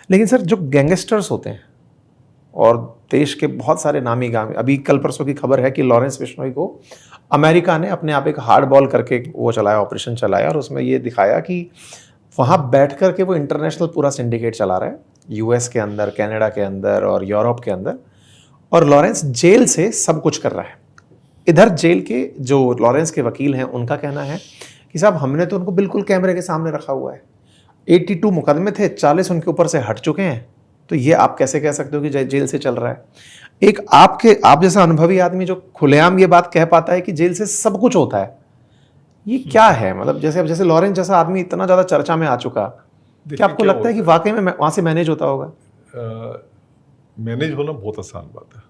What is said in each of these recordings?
लेकिन सर जो गैंगस्टर्स होते हैं और देश के बहुत सारे नामी गामी, अभी कल परसों की खबर है कि लॉरेंस बिश्नोई को अमेरिका ने अपने आप एक हार्ड बॉल करके वो चलाया, ऑपरेशन चलाया, और उसमें ये दिखाया कि वहाँ बैठ कर के वो इंटरनेशनल पूरा सिंडिकेट चला रहा है, यूएस के अंदर, कनाडा के अंदर और यूरोप के अंदर, और लॉरेंस जेल से सब कुछ कर रहा है। इधर जेल के जो लॉरेंस के वकील हैं उनका कहना है कि साहब हमने तो उनको बिल्कुल कैमरे के सामने रखा हुआ है, 82 मुकदमे थे, 40 उनके ऊपर से हट चुके हैं, तो ये आप कैसे कह सकते हो कि जेल से चल रहा है। एक आप जैसा अनुभवी आदमी जो खुलेआम ये बात कह पाता है कि जेल से सब कुछ होता है, ये क्या है? मतलब जैसे लॉरेंस जैसा आदमी इतना ज्यादा चर्चा में आ चुका, क्या आपको लगता है कि वाकई में वहां से मैनेज होता होगा? मैनेज होना बहुत आसान बात है।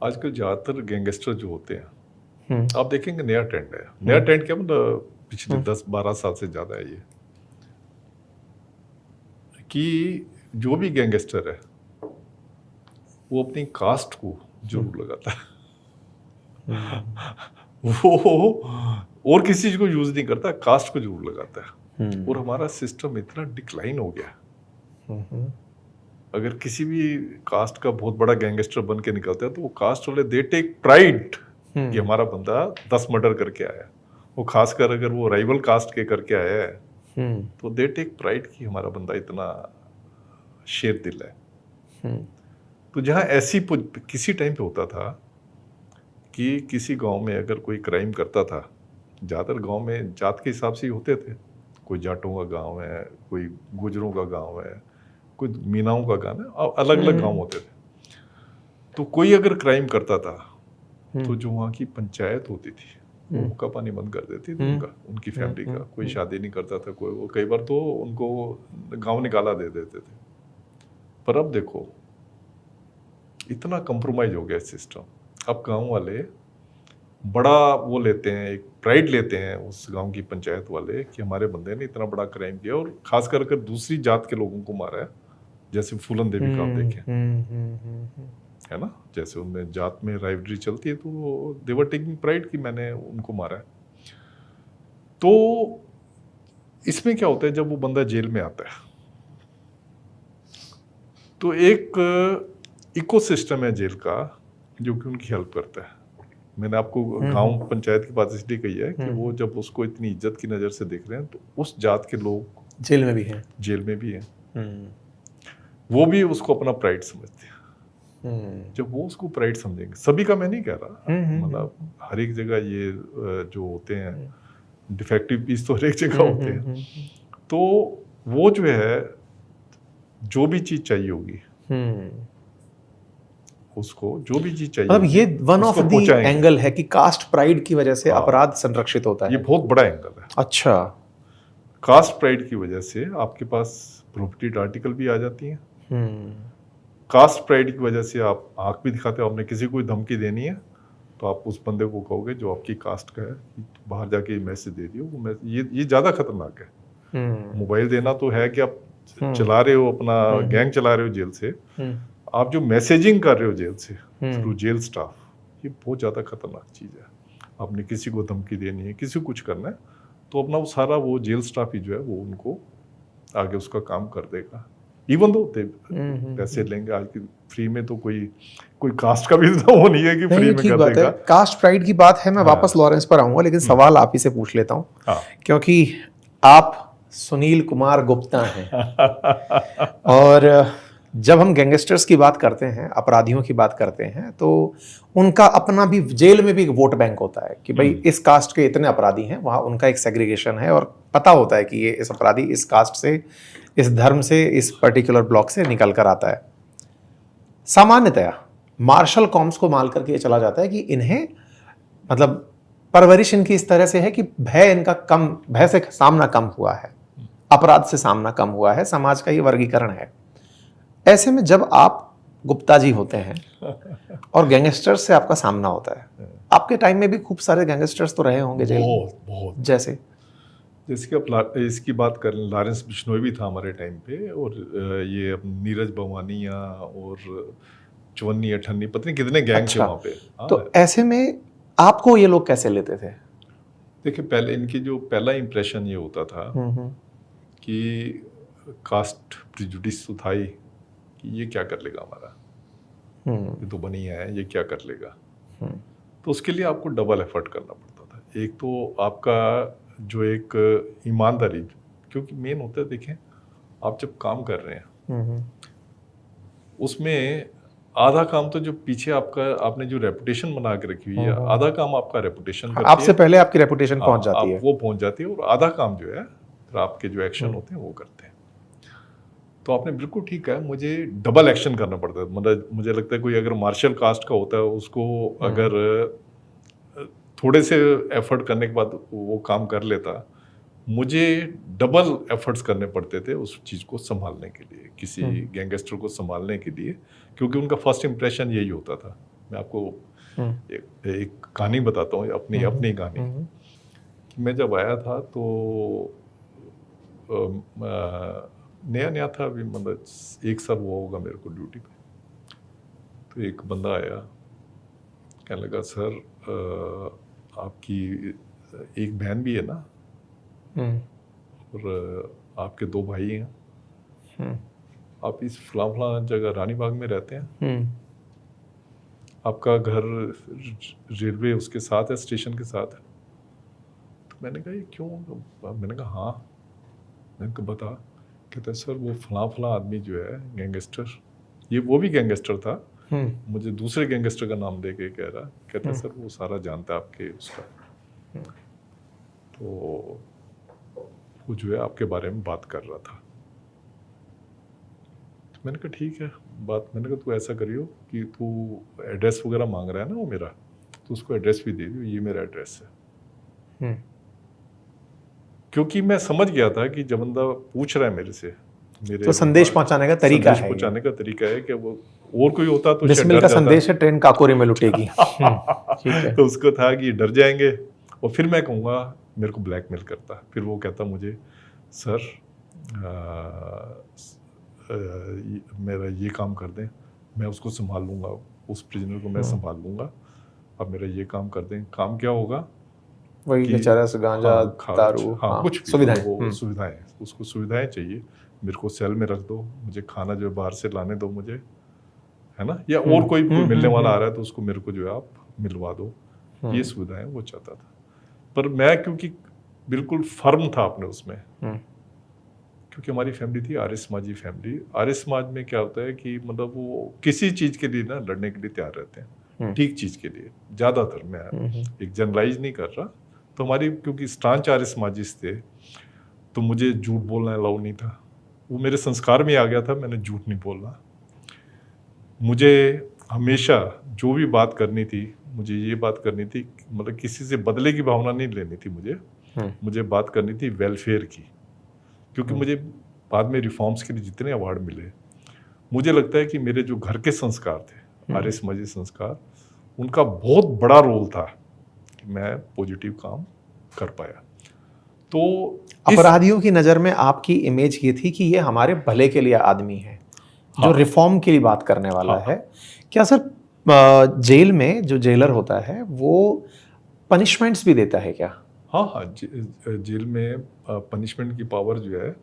आजकल ज्यादातर गैंगस्टर जो होते हैं, आप देखेंगे नया ट्रेंड है। नया ट्रेंड क्या मतलब पिछले 10-12 साल से ज्यादा है ये, कि जो भी गैंगस्टर है वो अपनी कास्ट को जरूर लगाता है। वो और किसी चीज को यूज नहीं करता, कास्ट को जरूर लगाता है। और हमारा सिस्टम इतना डिक्लाइन हो गया, अगर किसी भी कास्ट का बहुत बड़ा गैंगस्टर बन के निकलता है तो वो कास्ट वाले दे टेक प्राइड कि हमारा बंदा 10 मर्डर करके आया। वो खासकर अगर वो राइवल कास्ट के करके आया है तो दे टेक प्राइड कि हमारा बंदा इतना शेर दिल है। तो जहाँ ऐसी किसी टाइम पे होता था कि किसी गांव में अगर कोई क्राइम करता था, ज़्यादातर गांव में जात के हिसाब से ही होते थे, कोई जाटों का गांव है, कोई गुजरों का गांव है, कोई मीनाओं का गांव है, अलग अलग गांव होते थे। तो कोई अगर क्राइम करता था तो जो वहाँ की पंचायत होती थी वो मुक्का पानी बंद कर देती थी उनका, उनकी फैमिली का। कोई शादी नहीं करता था कोई, वो कई बार तो उनको गांव निकाला दे देते थे। पर अब देखो इतना कंप्रोमाइज हो गया सिस्टम, अब गांव वाले बड़ा वो लेते हैं, एक प्राइड लेते हैं उस गांव की पंचायत वाले कि हमारे बंदे ने इतना बड़ा क्राइम किया, और खासकर अगर दूसरी जात के लोगों को मारा है, जैसे फूलन देवी का आप देखें, है ना, जैसे उनमें जात में राइवलरी चलती है, तो दे वर टेकिंग प्राइड कि मैंने उनको मारा है। तो इसमें क्या होता है, जब वो बंदा जेल में आता है तो एक इकोसिस्टम है जेल का जो कि उनकी हेल्प करता है। मैंने आपको गांव पंचायत की बात इसलिए कही है कि वो जब उसको इतनी इज्जत की नज़र से देख रहे हैं तो उस जात के लोग जेल में भी हैं, वो भी उसको अपना प्राइड समझते हैं। जब वो उसको प्राइड समझेंगे, सभी का मैं नहीं कह रहा, मतलब हर एक जगह ये जो होते हैं डिफेक्टिव पीस तो हर एक जगह होते हैं, तो वो जो है जो भी चीज चाहिए होगी उसको, जो भी चीज चाहिए, मतलब ये वन ऑफ द एंगल है कि कास्ट प्राइड की वजह से अपराध संरक्षित होता है। ये बहुत बड़ा एंगल है। अच्छा, कास्ट प्राइड की वजह से आपके पास प्रोपर्टी आर्टिकल भी आ जाती हैं। कास्ट प्राइड की वजह से आप आंख भी दिखाते हो, आपने किसी को धमकी देनी है तो आप उस बंदे को कहोगे जो आपकी कास्ट का है, बाहर जाके मैसेज दे दियो, वो ये ज्यादा खतरनाक है। मोबाइल देना तो है कि आप चला रहे हो, अपना गैंग चला रहे हो जेल से, आप जो मैसेजिंग कर रहे हो जेल से थ्रू जेल स्टाफ, ये बहुत ज़्यादा खतरनाक चीज़ है। आपने किसी को धमकी देनी है, किसी को कुछ करना है, तो अपना वो सारा वो जेल स्टाफ ही जो है वो उनको आगे उसका काम कर देगा। इवन दो पैसे लेंगे, आज की फ्री में तो कोई कास्ट का भी तो वो नहीं है कि फ्री में कर देगा। कास्ट प्राइड की बात है, मैं वापस लॉरेंस पर आऊंगा, लेकिन सवाल आप ही से पूछ लेता हूँ, क्योंकि आप सुनील कुमार गुप्ता हैं और जब हम गैंगस्टर्स की बात करते हैं, अपराधियों की बात करते हैं, तो उनका अपना भी जेल में भी एक वोट बैंक होता है कि भाई इस कास्ट के इतने अपराधी हैं, वहाँ उनका एक सेग्रीगेशन है और पता होता है कि ये इस अपराधी इस कास्ट से, इस धर्म से, इस पर्टिकुलर ब्लॉक से निकल कर आता है। सामान्यतया मार्शल कॉम्स को माल करके ये चला जाता है कि इन्हें, मतलब परवरिश इनकी इस तरह से है कि भय से सामना कम हुआ है, अपराध से सामना कम हुआ है, समाज का ये वर्गीकरण है। ऐसे में जब आप गुप्ता जी होते हैं और गैंगस्टर्स से आपका सामना होता है, आपके टाइम में भी खूब सारे गैंगस्टर्स तो रहे होंगे जेल में, बहुत। जैसे इसकी बात कर, लॉरेंस बिश्नोई भी था हमारे टाइम पे, और ये नीरज भवानिया और चवन्नी अठन्नी, पता नहीं कितने गैंग थे वहाँ पे। तो ऐसे में आपको ये लोग कैसे लेते थे? देखिए, पहले इनकी जो पहला इंप्रेशन ये होता था कि कास्ट प्रिजुडिस तो था ही कि ये क्या कर लेगा हमारा, ये तो बनी है, ये क्या कर लेगा। तो उसके लिए आपको डबल एफर्ट करना पड़ता था। एक तो आपका जो एक ईमानदारी, क्योंकि मेन होता है, देखें आप जब काम कर रहे हैं उसमें आधा काम तो जो पीछे आपने जो रेपुटेशन बना के रखी हुई है, आधा काम आपका रेपुटेशन करती आपसे पहले आपकी रेपुटेशन पहुंच जाती है, वो पहुंच जाती है, और आधा काम जो है आपके जो एक्शन होते हैं वो करते हैं। तो आपने बिल्कुल ठीक कहा, मुझे डबल एक्शन करना पड़ता है। मतलब मुझे लगता है कोई अगर मार्शल कास्ट का होता है उसको अगर थोड़े से एफर्ट करने के बाद वो काम कर लेता, मुझे डबल एफर्ट्स करने पड़ते थे उस चीज़ को संभालने के लिए, किसी गैंगस्टर को संभालने के लिए, क्योंकि उनका फर्स्ट इंप्रेशन यही होता था। मैं आपको एक कहानी बताता हूँ, अपनी कहानी। मैं जब आया था तो नया था अभी, मतलब 1 साल हुआ होगा मेरे को ड्यूटी पे। तो एक बंदा आया, कहने लगा सर आपकी एक बहन भी है ना, और आपके 2 भाई हैं, आप इस फलां जगह रानी बाग में रहते हैं, आपका घर रेलवे उसके साथ है, स्टेशन के साथ है। तो मैंने कहा ये क्यों? मैंने कहा हाँ। मैंने कहा बता। कहता है सर वो फलां आदमी जो है गैंगस्टर, ये वो भी गैंगस्टर था, मुझे दूसरे गैंगस्टर का नाम दे के कह रहा, कहता है सर वो सारा जानता है आपके उसका, तो वो जो है आपके बारे में बात कर रहा था। तो मैंने कहा ठीक है बात, मैंने कहा तू ऐसा करियो कि तू एड्रेस वगैरह मांग रहा है ना वो मेरा, तो उसको एड्रेस भी दे दियो, ये मेरा एड्रेस है। क्योंकि मैं समझ गया था कि जब बंदा पूछ रहा है मेरे से, मेरे तो संदेश पहुंचाने का तरीका है कि वो और कोई होता तो बिस्मिल का संदेश है, ट्रेन काकोरी में लुटेगी। ठीक है। तो उसको था कि डर जाएंगे, और फिर मैं कहूँगा मेरे को ब्लैकमेल करता, फिर वो कहता मुझे सर मेरा ये काम कर दें, मैं उसको संभाल लूँगा, उस प्रिजनर को मैं संभाल लूँगा, अब मेरा ये काम कर दें। काम क्या होगा? वही बेचारा से गांजा, दारू, कुछ सुविधाएं, उसको सुविधाएं चाहिए, मेरे को सेल में रख दो, मुझे खाना जो बाहर से लाने दो मुझे, है ना, या और कोई मिलने वाला आ रहा है तो उसको मेरे को जो है आप मिलवा दो, ये सुविधाएं वो चाहता था। पर मैं क्योंकि बिल्कुल फर्म था अपने उसमें, क्योंकि हमारी फैमिली थी आर्य समाजी फैमिली। आर्य समाज में क्या होता है कि मतलब वो किसी चीज़ के लिए ना लड़ने के लिए तैयार रहते हैं, ठीक चीज़ के लिए ज़्यादातर। मैं एक जनरलाइज नहीं कर रहा। तो हमारी क्योंकि स्टांच आर्य समाजिस्ट थे, तो मुझे झूठ बोलना अलाउ नहीं था, वो मेरे संस्कार में आ गया था, मैंने झूठ नहीं बोलना। मुझे हमेशा जो भी बात करनी थी, मुझे ये बात करनी थी, मतलब किसी से बदले की भावना नहीं लेनी थी मुझे बात करनी थी वेलफेयर की। क्योंकि मुझे बाद में रिफॉर्म्स के लिए जितने अवार्ड मिले, मुझे लगता है कि मेरे जो घर के संस्कार थे, आर्य समाजी संस्कार, उनका बहुत बड़ा रोल था कि मैं पॉजिटिव काम कर पाया। तो अपराधियों की नज़र में आपकी इमेज ये थी कि ये हमारे भले के लिए आदमी है, जो रिफॉर्म के लिए बात करने वाला है। क्या सर जेल में जो जेलर होता है वो पनिशमेंट्स भी देता है क्या? हाँ, जेल में पनिशमेंट की पावर जो है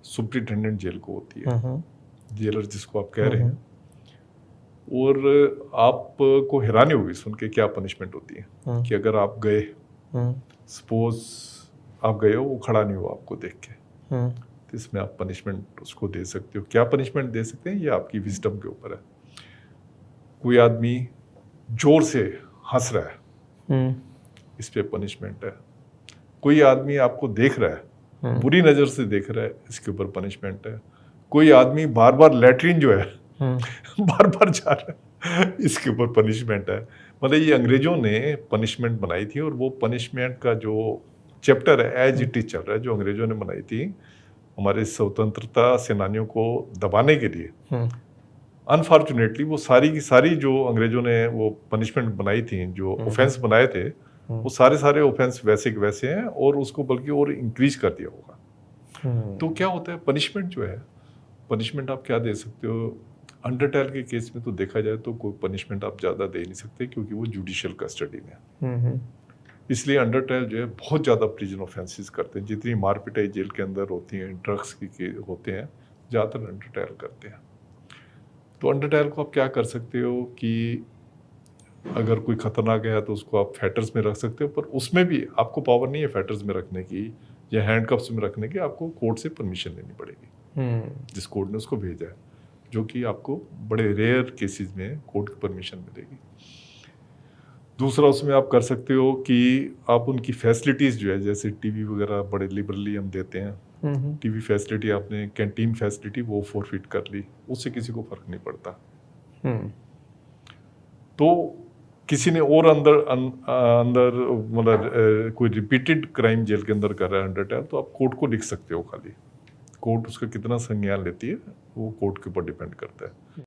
सुप्रिटेंडेंट जेल को होती है, जेलर जिसको आप कह रहे हैं। और आपको हैरानी होगी सुन के क्या पनिशमेंट होती है कि अगर आप गए, सपोज आप गए हो, वो खड़ा नहीं हुआ आपको देख के, तो इसमें आप पनिशमेंट उसको दे सकते हो। क्या पनिशमेंट दे सकते हैं ये आपकी विजडम के ऊपर है। कोई आदमी जोर से हंस रहा है, इस पे पनिशमेंट है। कोई आदमी आपको देख रहा है, बुरी नज़र से देख रहा है, इसके ऊपर पनिशमेंट है। कोई आदमी बार बार लैट्रिन जो है बार बार जा रहा है, इसके ऊपर पनिशमेंट है। मतलब ये अंग्रेजों ने पनिशमेंट बनाई थी, और वो पनिशमेंट का जो चैप्टर है एज इट इज चल रहा है, जो अंग्रेजों ने बनाई थी हमारे स्वतंत्रता सेनानियों को दबाने के लिए। अनफॉर्चुनेटली वो सारी की सारी जो अंग्रेजों ने वो पनिशमेंट बनाई थी, जो ऑफेंस बनाए थे, वो सारे ऑफेंस वैसे के वैसे हैं, और उसको बल्कि और इंक्रीज कर दिया होगा। तो क्या होता है पनिशमेंट जो है, पनिशमेंट आप क्या दे सकते हो? अंडर ट्रायल के केस में तो देखा जाए तो कोई पनिशमेंट आप ज़्यादा दे नहीं सकते, क्योंकि वो जुडिशियल कस्टडी में। इसलिए अंडर ट्रायल जो है बहुत ज़्यादा प्रिजन ऑफेंसेस करते हैं। जितनी मारपिटाई जेल के अंदर होती हैं, ड्रग्स की होते हैं, ज़्यादातर अंडर ट्रायल करते हैं। तो अंडर ट्रायल को आप क्या कर सकते हो कि अगर कोई खतरनाक है तो उसको आप फैटर्स में रख सकते हो, पर उसमें भी आपको पावर नहीं है फैटर्स में रखने की या हैंडकफ्स में रखने की। आपको कोर्ट से परमिशन लेनी पड़ेगी, जिस कोर्ट ने उसको भेजा है, जो कि आपको बड़े रेयर केसेस में कोर्ट की परमिशन मिलेगी। दूसरा उसमें आप कर सकते हो कि आप उनकी फैसिलिटीज़ जो है, जैसे टीवी वगैरह बड़े लिबरली हम देते हैं, टीवी फैसिलिटी, आपने कैंटीन फैसिलिटी वो फॉरफिट कर ली, उससे किसी को फर्क नहीं पड़ता। तो किसी ने और अंदर मतलब कोई रिपीटेड क्राइम जेल के अंदर कर रहा है अंडर ट्रायल, तो आप कोर्ट को लिख सकते हो। खाली कोर्ट उसका कितना संज्ञान लेती है वो कोर्ट के ऊपर डिपेंड करता है।